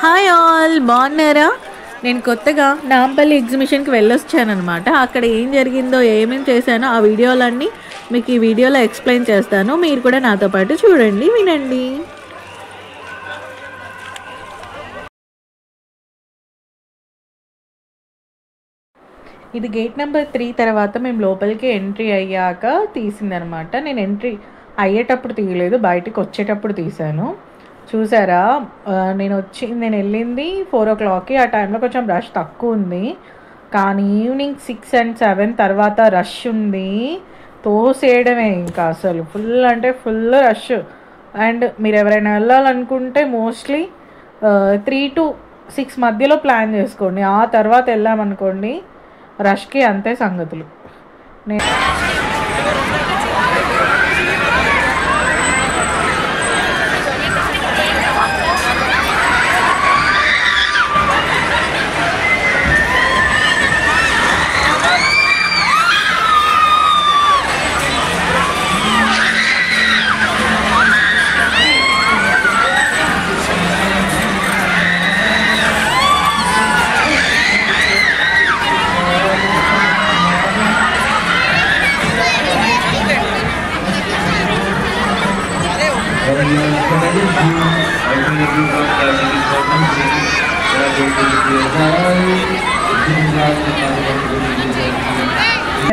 Hi all, బాగున్నారా? నేను కొత్తగా నాంపల్లి ఎగ్జిబిషన్కి వెళ్ళొచ్చానమాట. అక్కడ ఏం జరిగిందో ఏమేమి చేశానో ఆ వీడియోలన్నీ మీకు ఈ వీడియోలో ఎక్స్ప్లెయిన్ చేస్తాను. మీరు కూడా నాతో పాటు చూడండి, వినండి. ఇది గేట్ నెంబర్ 3 తర్వాత మేము లోపలికి ఎంట్రీ అయ్యాక తీసిందనమాట. నేను ఎంట్రీ అయ్యేటప్పుడు తీయలేదు, బయటికి వచ్చేటప్పుడు తీశాను. చూసారా, నేను వెళ్ళింది 4 o'clockకి. ఆ టైంలో కొంచెం రష్ తక్కువ ఉంది, కానీ ఈవినింగ్ 6 and 7 తర్వాత రష్ ఉంది. తోసేయడమే ఇంకా, అసలు ఫుల్ అంటే ఫుల్ రష్. అండ్ మీరు ఎవరైనా వెళ్ళాలనుకుంటే మోస్ట్లీ 3 to 6 మధ్యలో ప్లాన్ చేసుకోండి. ఆ తర్వాత వెళ్ళామనుకోండి రష్కి అంతే సంగతులు.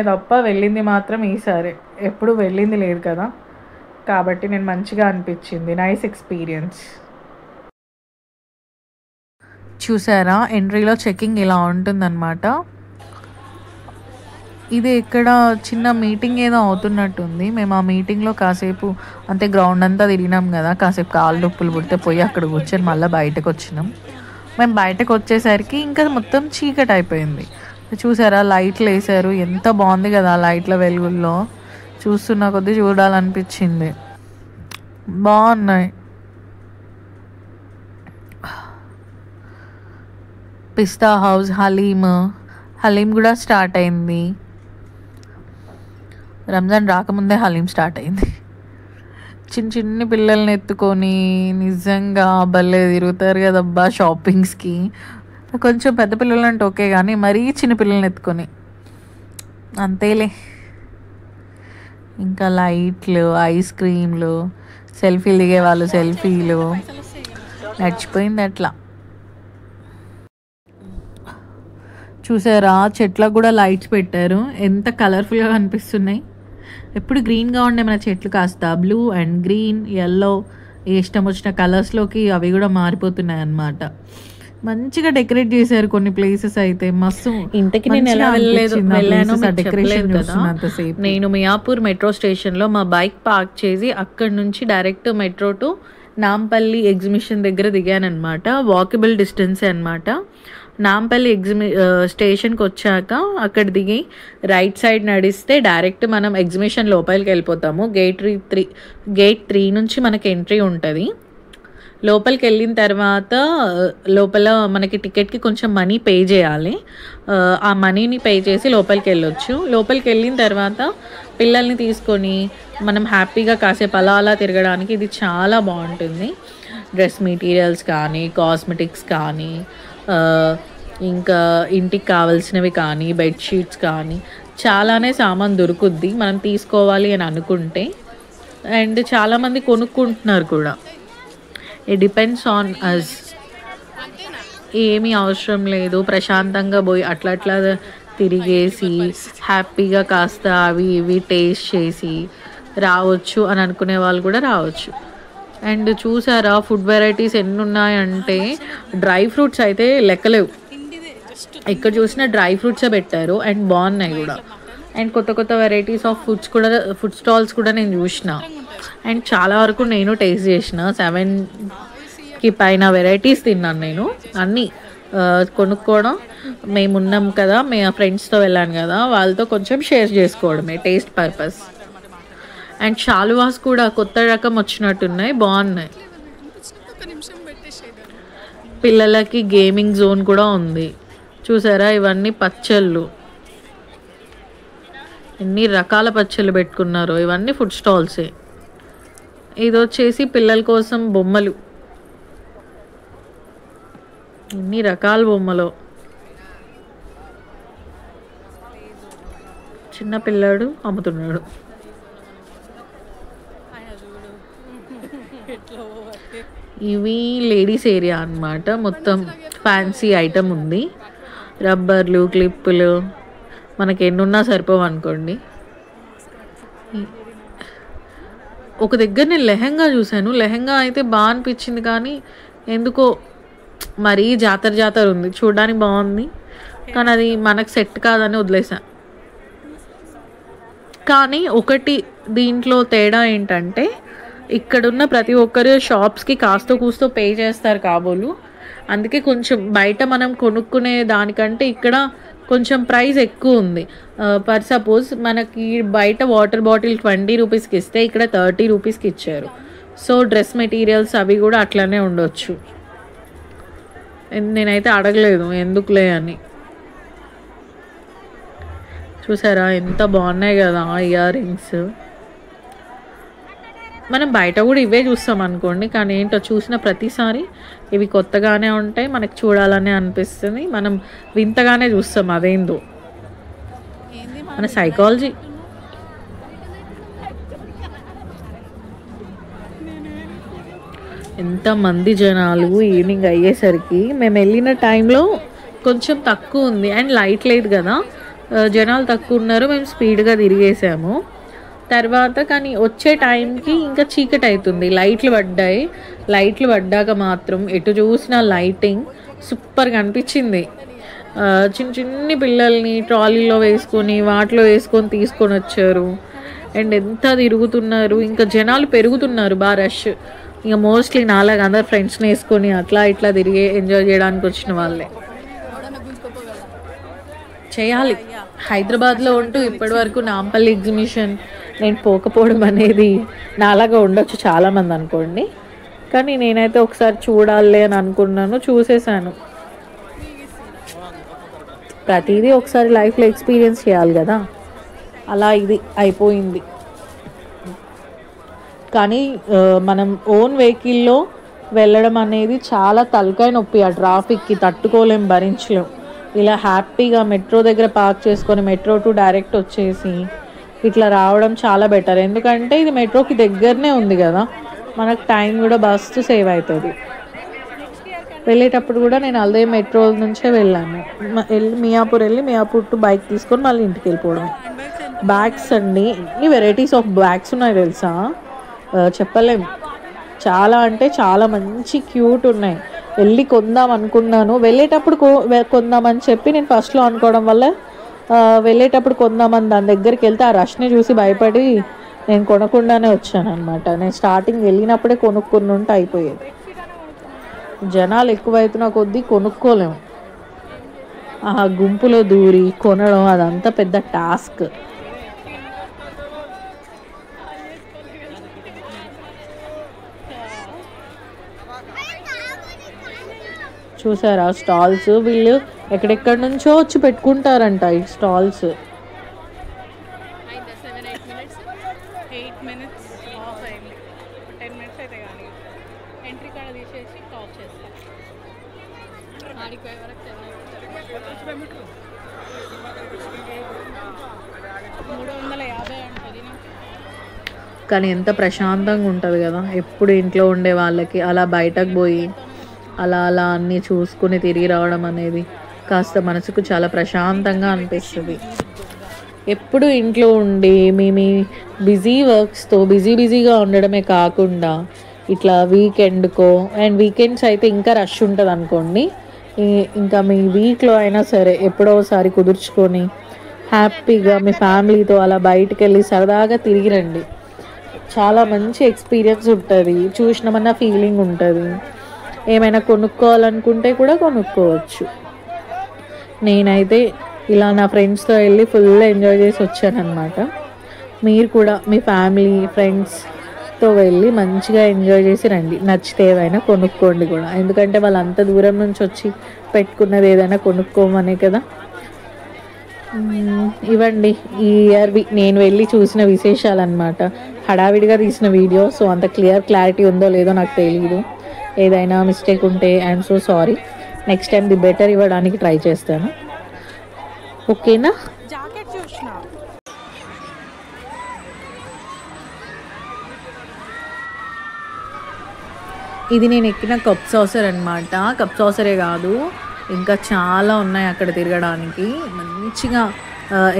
తప్ప వెళ్ళింది మాత్రం ఈసారి, ఎప్పుడు వెళ్ళింది లేదు కదా, కాబట్టి నేను మంచిగా అనిపించింది. Nice experience. చూసారా, ఎంట్రీలో చెకింగ్ ఇలా ఉంటుందన్నమాట. ఇది ఇక్కడ చిన్న మీటింగ్ ఏదో అవుతున్నట్టుంది. మేము ఆ మీటింగ్లో కాసేపు అంతే గ్రౌండ్ అంతా తిరిగినాం కదా, కాసేపు కాళ్ళు నొప్పులు పుడితే పోయి అక్కడ కూర్చొని మళ్ళీ బయటకు వచ్చినాం. మేము బయటకు వచ్చేసరికి ఇంకా మొత్తం చీకటి అయిపోయింది. చూసారా, లైట్లు వేసారు, ఎంత బాగుంది కదా లైట్ల వెలుగుల్లో. చూస్తున్న కొద్దీ చూడాలనిపించింది, బాగున్నాయి. పిస్తా హౌస్, హలీం కూడా స్టార్ట్ అయింది. రంజాన్ రాకముందే హలీం స్టార్ట్ అయింది. చిన్న పిల్లల్ని ఎత్తుకొని నిజంగా భలే తిరుగుతారు కదబ్బా షాపింగ్స్కి. కొంచెం పెద్ద పిల్లలు అంటే ఓకే, కానీ మరీ చిన్న పిల్లల్ని ఎత్తుకొని అంతేలే. ఇంకా లైట్లు, ఐస్ క్రీమ్లు, సెల్ఫీలు దిగే వాళ్ళు సెల్ఫీలు, నడిచిపోయింది అట్లా. చూసారా, చెట్లకు కూడా లైట్స్ పెట్టారు, ఎంత కలర్ఫుల్గా కనిపిస్తున్నాయి. ఎప్పుడు గ్రీన్గా ఉండే మన చెట్లు కాస్త బ్లూ అండ్ గ్రీన్, ఎల్లో, ఇష్టం వచ్చిన కలర్స్లోకి అవి కూడా మారిపోతున్నాయి అన్నమాట. మంచిగా డెకరేట్ చేశారు కొన్ని ప్లేసెస్ అయితే, మస్తు. ఇంతకి నేను ఎలా వెళ్ళాను డెకరేషన్ చూస్తున్నంతసేపు. నేను మియాపూర్ మెట్రో స్టేషన్లో మా బైక్ పార్క్ చేసి అక్కడి నుంచి direct metro to Nampally exhibition దగ్గర దిగానమాట. వాకబుల్ డిస్టెన్సే అనమాట. నాంపల్లి స్టేషన్కి వచ్చాక అక్కడ దిగి రైట్ సైడ్ నడిస్తే డైరెక్ట్ మనం ఎగ్జిబిషన్ లోపలికి వెళ్ళిపోతాము. గేట్ 3 నుంచి మనకి ఎంట్రీ ఉంటుంది. లోపలికి వెళ్ళిన తర్వాత లోపల మనకి టికెట్కి కొంచెం మనీ పే చేయాలి. ఆ మనీని పే చేసి లోపలికి వెళ్ళొచ్చు. లోపలికి వెళ్ళిన తర్వాత పిల్లల్ని తీసుకొని మనం హ్యాపీగా కాసేపు అలా తిరగడానికి ఇది చాలా బాగుంటుంది. డ్రెస్ మెటీరియల్స్ కానీ, కాస్మెటిక్స్ కానీ, ఇంకా ఇంటికి కావాల్సినవి కానీ, బెడ్షీట్స్ కానీ చాలానే సామాన్ దొరుకుద్ది మనం తీసుకోవాలి అని అనుకుంటే. అండ్ చాలామంది కొనుక్కుంటున్నారు కూడా. It depends on us. ఏమీ అవసరం లేదు, ప్రశాంతంగా పోయి అట్లా తిరిగేసి హ్యాపీగా కాస్త అవి ఇవి టేస్ట్ చేసి రావచ్చు అని అనుకునే వాళ్ళు కూడా రావచ్చు. అండ్ చూసారా, ఫుడ్ వెరైటీస్ ఎన్ని ఉన్నాయంటే డ్రై ఫ్రూట్స్ అయితే లెక్కలేవు. ఎక్కడ చూసినా డ్రై ఫ్రూట్సే పెట్టారు అండ్ బాగున్నాయి కూడా. అండ్ కొత్త వెరైటీస్ ఆఫ్ ఫుడ్ స్టాల్స్ కూడా నేను చూసిన. అండ్ చాలా వరకు నేను టేస్ట్ చేసిన. 7కి పైన వెరైటీస్ తిన్నాను నేను. అన్నీ కొనుక్కోవడం, మేమున్నాం కదా, మేము ఫ్రెండ్స్తో వెళ్ళాను కదా, వాళ్ళతో కొంచెం షేర్ చేసుకోవడమే టేస్ట్ పర్పస్. అండ్ షాలువాస్ కూడా కొత్త రకం వచ్చినట్టున్నాయి, బాగున్నాయి. పిల్లలకి గేమింగ్ జోన్ కూడా ఉంది. చూసారా, ఇవన్నీ పచ్చళ్ళు, ఎన్ని రకాల పచ్చళ్ళు పెట్టుకున్నారు. ఇవన్నీ ఫుడ్ స్టాల్సే. ఇది వచ్చేసి పిల్లల కోసం బొమ్మలు. ఇన్ని రకాల బొమ్మలు. చిన్న పిల్లాడు అమ్ముతున్నాడు. ఇవి లేడీస్ ఏరియా అన్నమాట. మొత్తం ఫ్యాన్సీ ఐటమ్ ఉంది. రబ్బర్లు, క్లిప్పులు మనకి ఎన్నున్నా సరిపోవు అనుకోండి. ఒక దగ్గర నేను లెహంగా చూశాను. లెహంగా అయితే బాగా అనిపించింది, కానీ ఎందుకో మరీ జాతర ఉంది. చూడడానికి బాగుంది, కానీ అది మనకు సెట్ కాదని వదిలేసా. కానీ ఒకటి దీంట్లో తేడా ఏంటంటే, ఇక్కడున్న ప్రతి ఒక్కరు షాప్స్కి కాస్తో కూస్తో పే చేస్తారు కాబోలు. అందుకే కొంచెం బయట మనం కొనుక్కునే దానికంటే ఇక్కడ కొంచెం ప్రైస్ ఎక్కువ ఉంది. పర్ సపోజ్ మనకి బయట వాటర్ బాటిల్ 20 రూపీస్కి ఇస్తే ఇక్కడ 30 రూపీస్కి ఇచ్చారు. సో డ్రెస్ మెటీరియల్స్ అవి కూడా అట్లానే ఉండొచ్చు. నేనైతే అడగలేదు ఎందుకులే అని. చూసారా ఎంత బాగున్నాయి కదా ఇయర్ రింగ్స్. మనం బయట కూడా ఇవే చూస్తాం అనుకోండి, కానీ ఏంటో చూసిన ప్రతిసారి ఇవి కొత్తగానే ఉంటాయి, మనకు చూడాలనే అనిపిస్తుంది. మనం వింతగానే చూస్తాం, అదేందో మన సైకాలజీ. ఎంతమంది జనాలు ఈవినింగ్ అయ్యేసరికి. మేము వెళ్ళిన టైంలో కొంచెం తక్కువ ఉంది అండ్ లైట్ లేదు కదా, జనాలు తక్కువ ఉన్నారు. మేము స్పీడ్గా తిరిగేసాము. తర్వాత కానీ వచ్చే టైంకి ఇంకా చీకటి అవుతుంది. లైట్లు పడ్డాక మాత్రం ఎటు చూసిన లైటింగ్ సూపర్గా అనిపించింది. చిన్ని పిల్లల్ని ట్రాలీలో వేసుకొని వాటిలో వేసుకొని తీసుకొని వచ్చారు. అండ్ ఎంత తిరుగుతున్నారు, ఇంకా జనాలు పెరుగుతున్నారు, బాగా రష్. ఇంకా మోస్ట్లీ నాలాగా అందరు ఫ్రెండ్స్ని వేసుకొని అట్లా ఇట్లా తిరిగి ఎంజాయ్ చేయడానికి వచ్చిన వాళ్ళే. చేయాలి. హైదరాబాద్లో ఉంటూ ఇప్పటి వరకు నాంపల్లి ఎగ్జిబిషన్ నేను పోకపోవడం అనేది నాలాగా ఉండొచ్చు చాలామంది అనుకోండి, కానీ నేనైతే ఒకసారి చూడాలి అని అనుకున్నాను, చూసేసాను. ప్రతిదీ ఒకసారి లైఫ్లో ఎక్స్పీరియన్స్ చేయాలి కదా, అలా ఇది అయిపోయింది. కానీ మనం ఓన్ వెహికల్లో వెళ్ళడం అనేది చాలా తలకాయ నొప్పి. ఆ ట్రాఫిక్కి తట్టుకోలేం, భరించలేం. ఇలా హ్యాపీగా మెట్రో దగ్గర పార్క్ చేసుకొని మెట్రో టు డైరెక్ట్ వచ్చేసి ఇట్లా రావడం చాలా బెటర్. ఎందుకంటే ఇది మెట్రోకి దగ్గరనే ఉంది కదా, మనకు టైం కూడా బస్సు సేవ్ అవుతుంది. వెళ్ళేటప్పుడు కూడా నేను అదే మెట్రో నుంచే వెళ్ళాను. మియాపూర్ వెళ్ళి మియాపూర్ టు బైక్ తీసుకొని మళ్ళీ ఇంటికి వెళ్ళిపోవడం. బ్యాగ్స్ అండి, ఎన్ని వెరైటీస్ ఆఫ్ బ్యాగ్స్ ఉన్నాయి తెలుసా, చెప్పలేం. చాలా అంటే చాలా మంచి క్యూట్ ఉన్నాయి. వెళ్ళి కొందాం అనుకున్నాను, వెళ్ళేటప్పుడు కొందామని చెప్పి నేను ఫస్ట్లో అనుకోవడం వల్ల వెళ్ళేటప్పుడు కొందామని దాని దగ్గరికి వెళ్తే ఆ రష్ని చూసి భయపడి నేను కొనకుండానే వచ్చాను అనమాట. నేను స్టార్టింగ్ వెళ్ళినప్పుడే కొనుక్కుని ఉంటే అయిపోయేది. జనాలు ఎక్కువైతున్న కొద్దీ కొనుక్కోలేము. ఆ గుంపులో దూరి కొనడం అదంతా పెద్ద టాస్క్. చూసారా స్టాల్స్, వీళ్ళు ఎక్కడెక్కడి నుంచో వచ్చి పెట్టుకుంటారంట ఈ స్టాల్స్. కానీ ఎంత ప్రశాంతంగా ఉంటుంది కదా ఎప్పుడు ఇంట్లో ఉండే వాళ్ళకి. అలా బయటకు పోయి అలా అన్నీ చూసుకుని తిరిగి రావడం అనేది కాస్త మనసుకు చాలా ప్రశాంతంగా అనిపిస్తుంది. ఎప్పుడు ఇంట్లో ఉండి మీ బిజీ వర్క్స్తో బిజీగా ఉండడమే కాకుండా ఇట్లా వీకెండ్కో, అండ్ వీకెండ్స్ అయితే ఇంకా రష్ ఉంటుంది అనుకోండి, ఇంకా మీ వీక్లో అయినా సరే ఎప్పుడోసారి కుదుర్చుకొని హ్యాపీగా మీ ఫ్యామిలీతో అలా బయటికి వెళ్ళి సరదాగా తిరిగి రండి. చాలా మంచి ఎక్స్పీరియన్స్ ఉంటుంది, చూసినామన్న ఫీలింగ్ ఉంటుంది. ఏమైనా కొనుక్కోవాలనుకుంటే కూడా కొనుక్కోవచ్చు. నేనైతే ఇలా నా ఫ్రెండ్స్తో వెళ్ళి ఫుల్ ఎంజాయ్ చేసి వచ్చానమాట. మీరు కూడా మీ ఫ్యామిలీ ఫ్రెండ్స్తో వెళ్ళి మంచిగా ఎంజాయ్ చేసి రండి. నచ్చితే ఏదైనా కొనుక్కోండి కూడా, ఎందుకంటే వాళ్ళు అంత దూరం నుంచి వచ్చి పెట్టుకున్నది ఏదైనా కొనుక్కోమనే కదా. ఇవ్వండి ఈ ఇయర్ నేను వెళ్ళి చూసిన విశేషాలు అన్నమాట. హడావిడిగా తీసిన వీడియో, సో అంత క్లారిటీ ఉందో లేదో నాకు తెలియదు. ఏదైనా మిస్టేక్ ఉంటే I'm so sorry. Next time the better ఇవ్వడానికి ట్రై చేస్తాను. ఓకేనా? జాకెట్ చూసిన ఇది నేను ఎక్కిన కప్ సాసర్ అనమాట. కప్ సాసరే కాదు, ఇంకా చాలా ఉన్నాయి అక్కడ తిరగడానికి. మంచిగా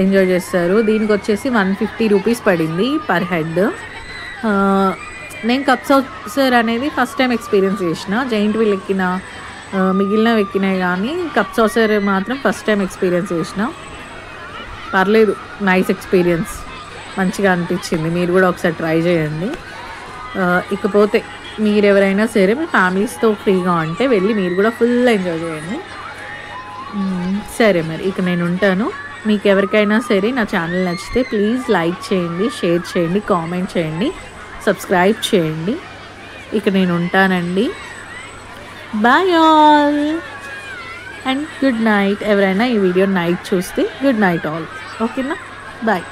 ఎంజాయ్ చేస్తారు. దీనికి వచ్చేసి 150 రూపీస్ పడింది పర్ హెడ్. నేను కప్ సాసర్ అనేది ఫస్ట్ టైం ఎక్స్పీరియన్స్ చేసిన. జైంట్ వీల్ ఎక్కిన, మిగిలినవి ఎక్కినాయి, కానీ కప్ సాసర్ మాత్రం ఫస్ట్ టైం ఎక్స్పీరియన్స్ చేసిన. పర్లేదు, నైస్ ఎక్స్పీరియన్స్, మంచిగా అనిపించింది. మీరు కూడా ఒకసారి ట్రై చేయండి. ఇకపోతే మీరు ఎవరైనా సరే మీ ఫ్యామిలీస్తో ఫ్రీగా ఉంటే వెళ్ళి మీరు కూడా ఫుల్ ఎంజాయ్ చేయండి. సరే మరి ఇక నేను ఉంటాను. మీకు ఎవరికైనా సరే నా ఛానల్ నచ్చితే ప్లీజ్ లైక్ చేయండి, షేర్ చేయండి, కామెంట్ చేయండి, సబ్స్క్రైబ్ చేయండి. ఇక నేను ఉంటానండి. Bye all and good night. ఎవరైనా ఈ వీడియో నైట్ చూస్తే గుడ్ నైట్ ఆల్. ఓకేనా? బాయ్.